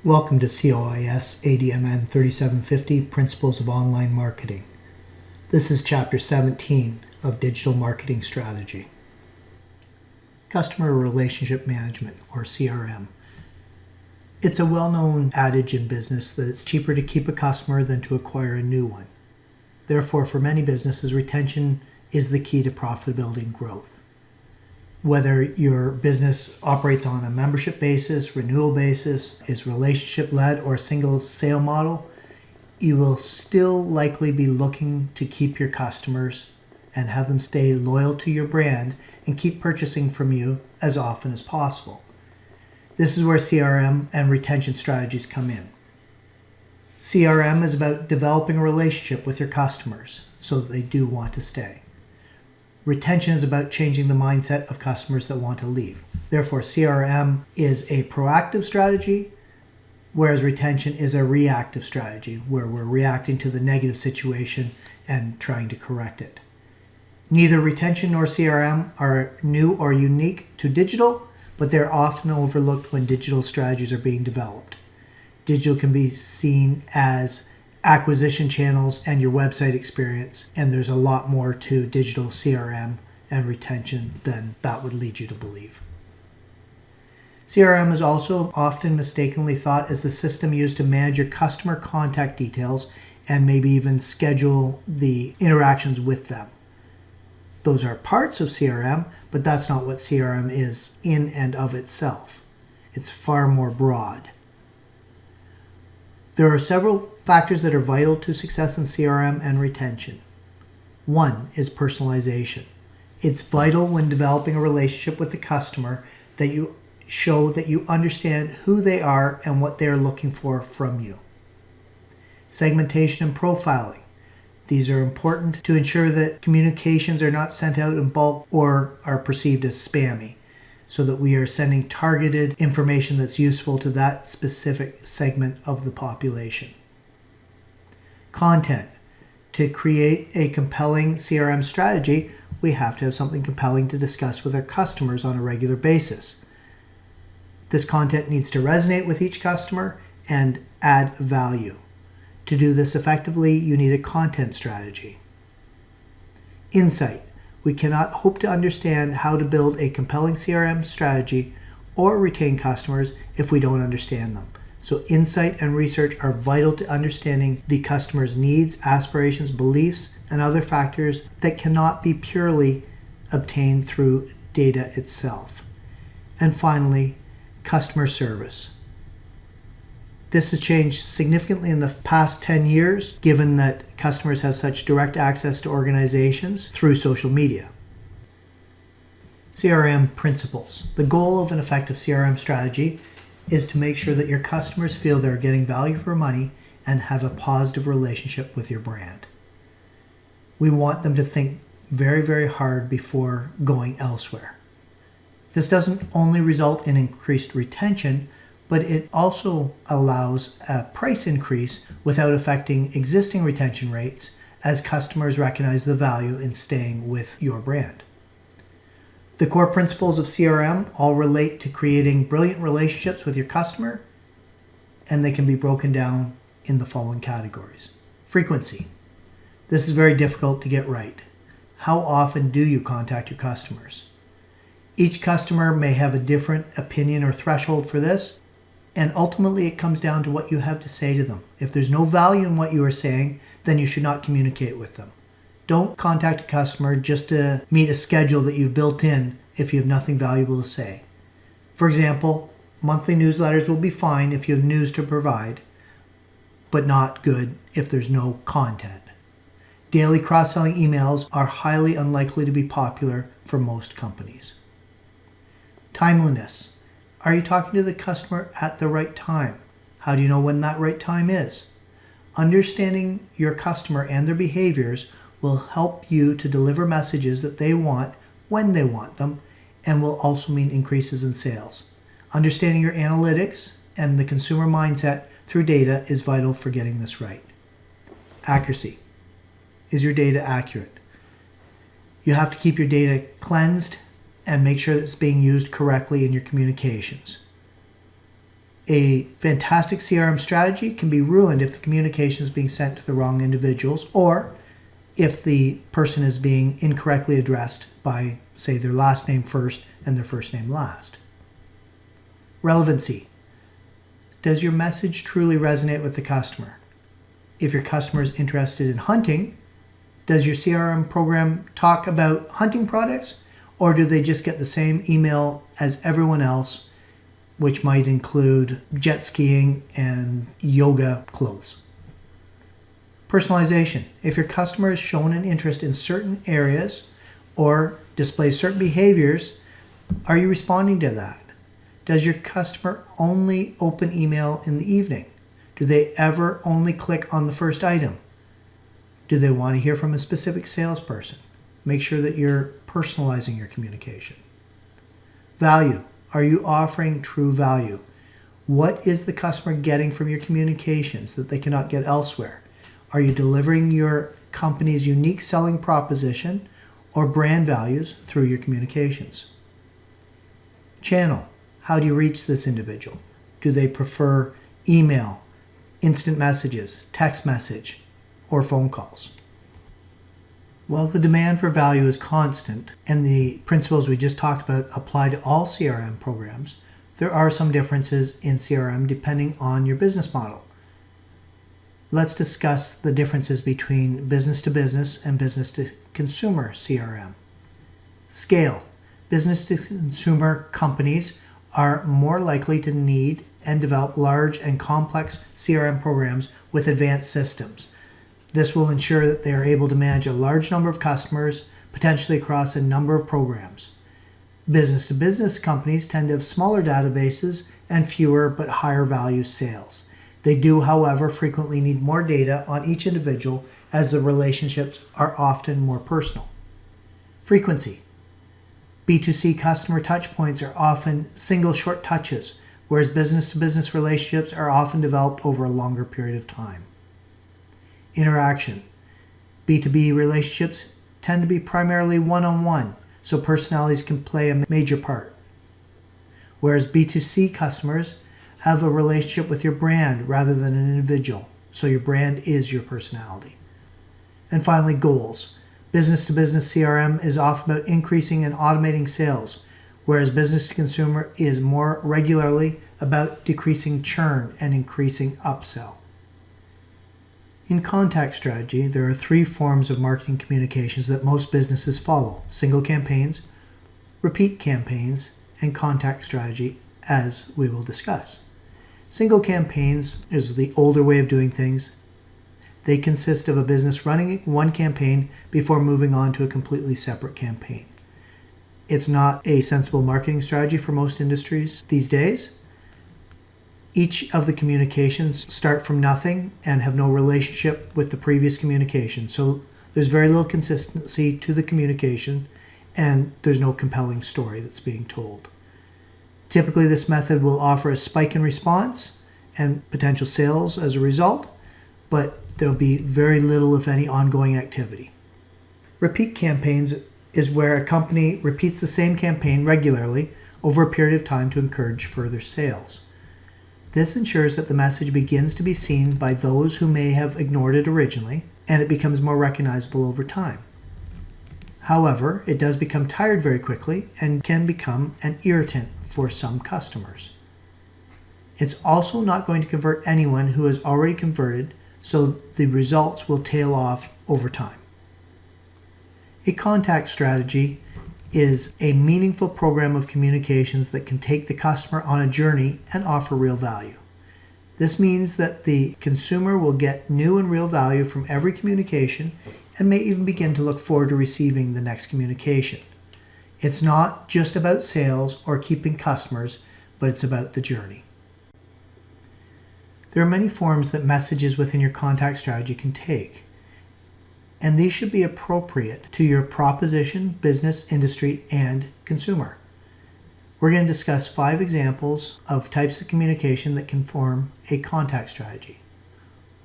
Welcome to COIS3750 Principles of Online Marketing. This is Chapter 17 of Digital Marketing Strategy. Customer Relationship Management, or CRM. It's a well-known adage in business that it's cheaper to keep a customer than to acquire a new one. Therefore, for many businesses, retention is the key to profitability and growth. Whether your business operates on a membership basis, renewal basis, is relationship-led, or a single sale model, you will still likely be looking to keep your customers and have them stay loyal to your brand and keep purchasing from you as often as possible. This is where CRM and retention strategies come in. CRM is about developing a relationship with your customers so that they do want to stay. Retention is about changing the mindset of customers that want to leave. Therefore, CRM is a proactive strategy, whereas retention is a reactive strategy, where we're reacting to the negative situation and trying to correct it. Neither retention nor CRM are new or unique to digital, but they're often overlooked when digital strategies are being developed. Digital can be seen as acquisition channels and your website experience, and there's a lot more to digital CRM and retention than that would lead you to believe. CRM is also often mistakenly thought as the system used to manage your customer contact details and maybe even schedule the interactions with them. Those are parts of CRM, but that's not what CRM is in and of itself. It's far more broad. There are several factors that are vital to success in CRM and retention. One is personalization. It's vital when developing a relationship with the customer that you show that you understand who they are and what they are looking for from you. Segmentation and profiling. These are important to ensure that communications are not sent out in bulk or are perceived as spammy, so that we are sending targeted information that's useful to that specific segment of the population. Content. To create a compelling CRM strategy, we have to have something compelling to discuss with our customers on a regular basis. This content needs to resonate with each customer and add value. To do this effectively, you need a content strategy. Insight. We cannot hope to understand how to build a compelling CRM strategy or retain customers if we don't understand them. So insight and research are vital to understanding the customer's needs, aspirations, beliefs, and other factors that cannot be purely obtained through data itself. And finally, customer service. This has changed significantly in the past 10 years, given that customers have such direct access to organizations through social media. CRM Principles. The goal of an effective CRM strategy is to make sure that your customers feel they're getting value for money and have a positive relationship with your brand. We want them to think very, very hard before going elsewhere. This doesn't only result in increased retention, but it also allows a price increase without affecting existing retention rates as customers recognize the value in staying with your brand. The core principles of CRM all relate to creating brilliant relationships with your customer, and they can be broken down in the following categories. Frequency. This is very difficult to get right. How often do you contact your customers? Each customer may have a different opinion or threshold for this, and ultimately it comes down to what you have to say to them. If there's no value in what you are saying, then you should not communicate with them. Don't contact a customer just to meet a schedule that you've built in if you have nothing valuable to say. For example, monthly newsletters will be fine if you have news to provide, but not good if there's no content. Daily cross-selling emails are highly unlikely to be popular for most companies. Timeliness. Are you talking to the customer at the right time? How do you know when that right time is? Understanding your customer and their behaviors will help you to deliver messages that they want when they want them, and will also mean increases in sales. Understanding your analytics and the consumer mindset through data is vital for getting this right. Accuracy. Is your data accurate? You have to keep your data cleansed and make sure that it's being used correctly in your communications. A fantastic CRM strategy can be ruined if the communication is being sent to the wrong individuals, or if the person is being incorrectly addressed by, say, their last name first and their first name last. Relevancy. Does your message truly resonate with the customer? If your customer is interested in hunting, does your CRM program talk about hunting products, or do they just get the same email as everyone else, which might include jet skiing and yoga clothes? Personalization. If your customer has shown an interest in certain areas or displays certain behaviors, are you responding to that? Does your customer only open email in the evening? Do they ever only click on the first item? Do they want to hear from a specific salesperson? Make sure that you're personalizing your communication. Value. Are you offering true value? What is the customer getting from your communications that they cannot get elsewhere? Are you delivering your company's unique selling proposition or brand values through your communications? Channel. How do you reach this individual? Do they prefer email, instant messages, text message, or phone calls? While the demand for value is constant and the principles we just talked about apply to all CRM programs, there are some differences in CRM depending on your business model. Let's discuss the differences between business-to-business and business-to-consumer CRM. Scale. Business-to-consumer companies are more likely to need and develop large and complex CRM programs with advanced systems. This will ensure that they are able to manage a large number of customers, potentially across a number of programs. Business-to-business companies tend to have smaller databases and fewer but higher value sales. They do, however, frequently need more data on each individual as the relationships are often more personal. Frequency. B2C customer touchpoints are often single short touches, whereas business-to-business relationships are often developed over a longer period of time. Interaction. B2B relationships tend to be primarily one-on-one, so personalities can play a major part. Whereas B2C customers have a relationship with your brand rather than an individual, so your brand is your personality. And finally, goals. Business-to-business CRM is often about increasing and automating sales, whereas business-to-consumer is more regularly about decreasing churn and increasing upsell. In contact strategy, there are 3 forms of marketing communications that most businesses follow: single campaigns, repeat campaigns, and contact strategy, as we will discuss. Single campaigns is the older way of doing things. They consist of a business running one campaign before moving on to a completely separate campaign. It's not a sensible marketing strategy for most industries these days. Each of the communications start from nothing and have no relationship with the previous communication. So there's very little consistency to the communication and there's no compelling story that's being told. Typically, this method will offer a spike in response and potential sales as a result, but there'll be very little, if any, ongoing activity. Repeat campaigns is where a company repeats the same campaign regularly over a period of time to encourage further sales. This ensures that the message begins to be seen by those who may have ignored it originally, and it becomes more recognizable over time. However, it does become tired very quickly and can become an irritant for some customers. It's also not going to convert anyone who has already converted, so the results will tail off over time. A contact strategy is a meaningful program of communications that can take the customer on a journey and offer real value. This means that the consumer will get new and real value from every communication and may even begin to look forward to receiving the next communication. It's not just about sales or keeping customers, but it's about the journey. There are many forms that messages within your contact strategy can take, and these should be appropriate to your proposition, business, industry, and consumer. We're going to discuss 5 examples of types of communication that can form a contact strategy.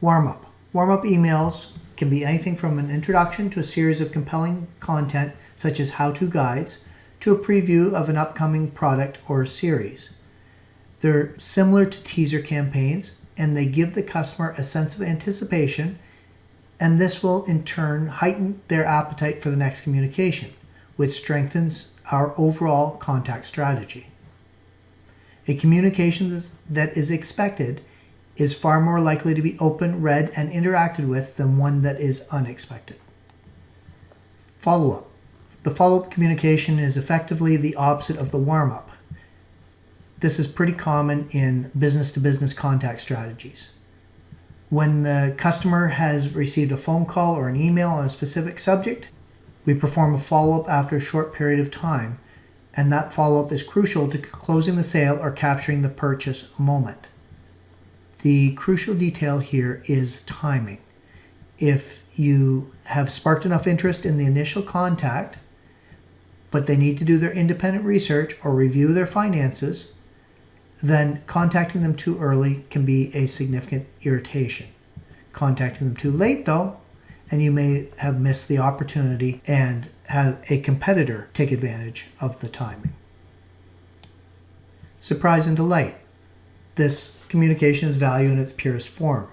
Warm-up. Warm-up emails can be anything from an introduction to a series of compelling content such as how-to guides to a preview of an upcoming product or series. They're similar to teaser campaigns, and they give the customer a sense of anticipation, and this will in turn heighten their appetite for the next communication, which strengthens our overall contact strategy. A communication that is expected is far more likely to be open, read, and interacted with than one that is unexpected. Follow-up. The follow-up communication is effectively the opposite of the warm-up. This is pretty common in business-to-business contact strategies. When the customer has received a phone call or an email on a specific subject, we perform a follow-up after a short period of time, and that follow-up is crucial to closing the sale or capturing the purchase moment. The crucial detail here is timing. If you have sparked enough interest in the initial contact, but they need to do their independent research or review their finances, then contacting them too early can be a significant irritation. Contacting them too late, though, and you may have missed the opportunity and have a competitor take advantage of the timing. Surprise and delight. This communication is value in its purest form.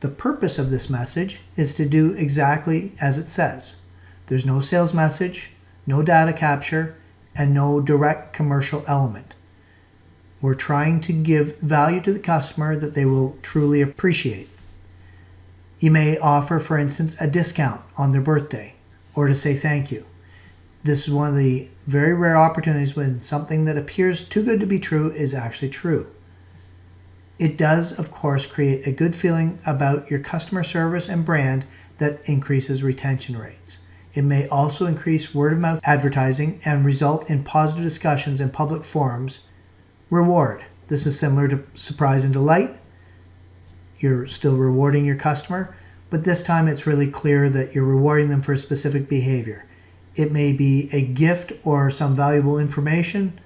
The purpose of this message is to do exactly as it says. There's no sales message, no data capture, and no direct commercial element. We're trying to give value to the customer that they will truly appreciate. You may offer, for instance, a discount on their birthday or to say thank you. This is one of the very rare opportunities when something that appears too good to be true is actually true. It does, of course, create a good feeling about your customer service and brand that increases retention rates. It may also increase word-of-mouth advertising and result in positive discussions in public forums. Reward. This is similar to surprise and delight. You're still rewarding your customer, but this time it's really clear that you're rewarding them for a specific behavior. It may be a gift or some valuable information,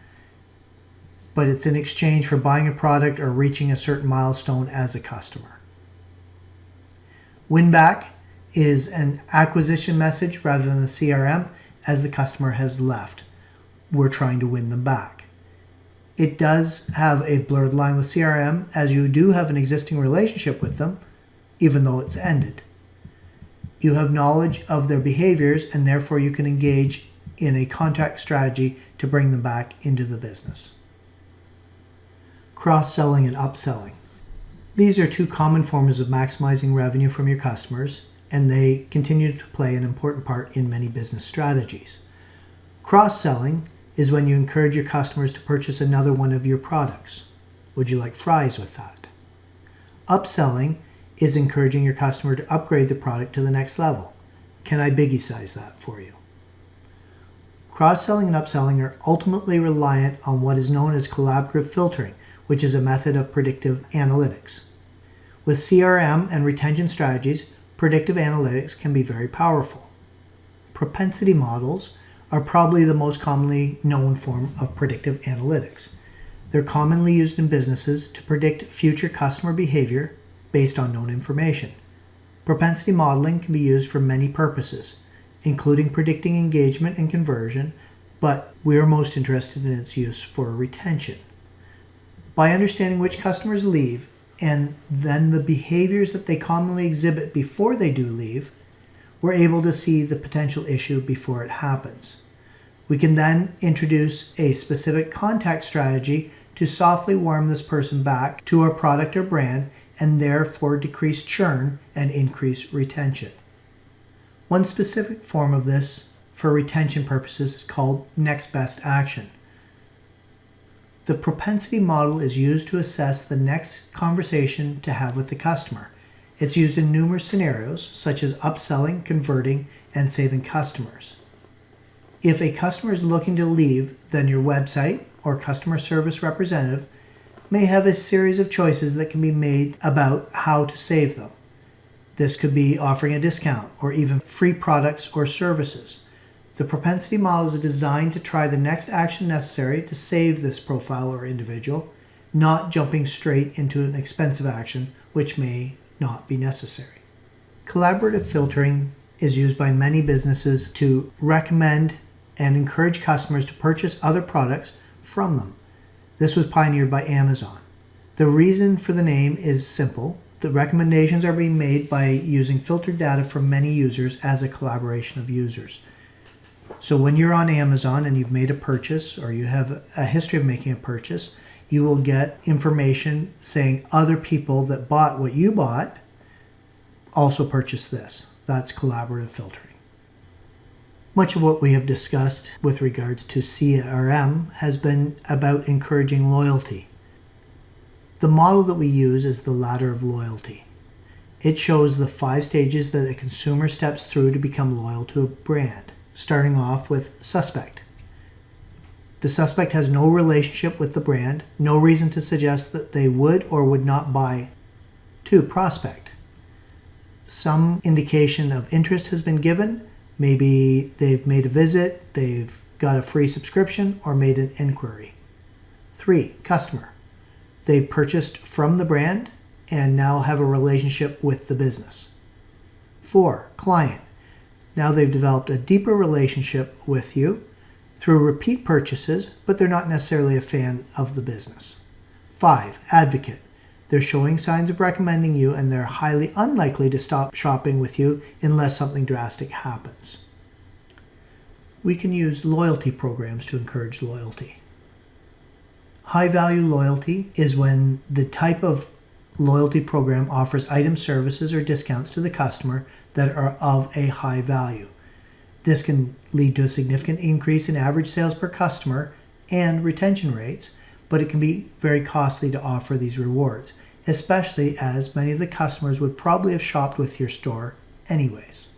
but it's in exchange for buying a product or reaching a certain milestone as a customer. Win back is an acquisition message rather than the CRM, as the customer has left. We're trying to win them back. It does have a blurred line with CRM, as you do have an existing relationship with them, even though it's ended. You have knowledge of their behaviors, and therefore you can engage in a contact strategy to bring them back into the business. Cross-selling and upselling. These are two common forms of maximizing revenue from your customers, and they continue to play an important part in many business strategies. Cross-selling is when you encourage your customers to purchase another one of your products. Would you like fries with that? Upselling is encouraging your customer to upgrade the product to the next level. Can I biggie size that for you? Cross-selling and upselling are ultimately reliant on what is known as collaborative filtering, which is a method of predictive analytics. With CRM and retention strategies, predictive analytics can be very powerful. Propensity models are probably the most commonly known form of predictive analytics. They're commonly used in businesses to predict future customer behavior based on known information. Propensity modeling can be used for many purposes, including predicting engagement and conversion, but we are most interested in its use for retention. By understanding which customers leave and then the behaviors that they commonly exhibit before they do leave, we're able to see the potential issue before it happens. We can then introduce a specific contact strategy to softly warm this person back to our product or brand and therefore decrease churn and increase retention. One specific form of this for retention purposes is called next best action. The propensity model is used to assess the next conversation to have with the customer. It's used in numerous scenarios, such as upselling, converting, and saving customers. If a customer is looking to leave, then your website or customer service representative may have a series of choices that can be made about how to save them. This could be offering a discount or even free products or services. The propensity model is designed to try the next action necessary to save this profile or individual, not jumping straight into an expensive action which may not be necessary. Collaborative filtering is used by many businesses to recommend and encourage customers to purchase other products from them. This was pioneered by Amazon. The reason for the name is simple. The recommendations are being made by using filtered data from many users as a collaboration of users. So when you're on Amazon and you've made a purchase, or you have a history of making a purchase, you will get information saying other people that bought what you bought also purchased this. That's collaborative filtering. Much of what we have discussed with regards to CRM has been about encouraging loyalty. The model that we use is the ladder of loyalty. It shows the 5 stages that a consumer steps through to become loyal to a brand, starting off with suspect. The suspect has no relationship with the brand, no reason to suggest that they would or would not buy. 2. Prospect. Some indication of interest has been given. Maybe they've made a visit, they've got a free subscription, or made an inquiry. 3. Customer. They've purchased from the brand and now have a relationship with the business. 4. Client. Now they've developed a deeper relationship with you through repeat purchases, but they're not necessarily a fan of the business. 5. Advocate. They're showing signs of recommending you, and they're highly unlikely to stop shopping with you unless something drastic happens. We can use loyalty programs to encourage loyalty. High-value loyalty is when the type of loyalty program offers items, services, or discounts to the customer that are of a high value. This can lead to a significant increase in average sales per customer and retention rates, but it can be very costly to offer these rewards, especially as many of the customers would probably have shopped with your store anyways.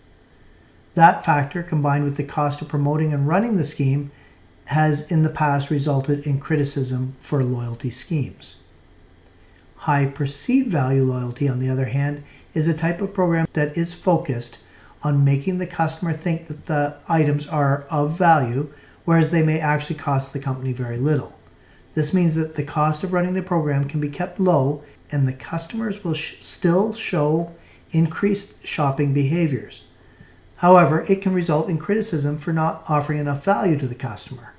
That factor, combined with the cost of promoting and running the scheme, has in the past resulted in criticism for loyalty schemes. High perceived value loyalty, on the other hand, is a type of program that is focused on making the customer think that the items are of value, whereas they may actually cost the company very little. This means that the cost of running the program can be kept low, and the customers will still show increased shopping behaviors. However, it can result in criticism for not offering enough value to the customer.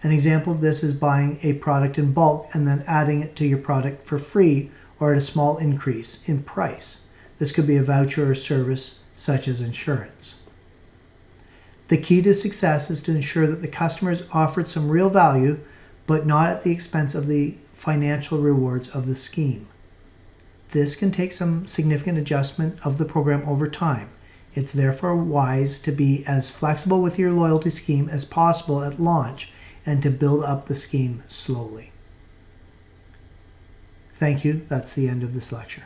An example of this is buying a product in bulk and then adding it to your product for free or at a small increase in price. This could be a voucher or service such as insurance. The key to success is to ensure that the customer is offered some real value, but not at the expense of the financial rewards of the scheme. This can take some significant adjustment of the program over time. It's therefore wise to be as flexible with your loyalty scheme as possible at launch and to build up the scheme slowly. Thank you. That's the end of this lecture.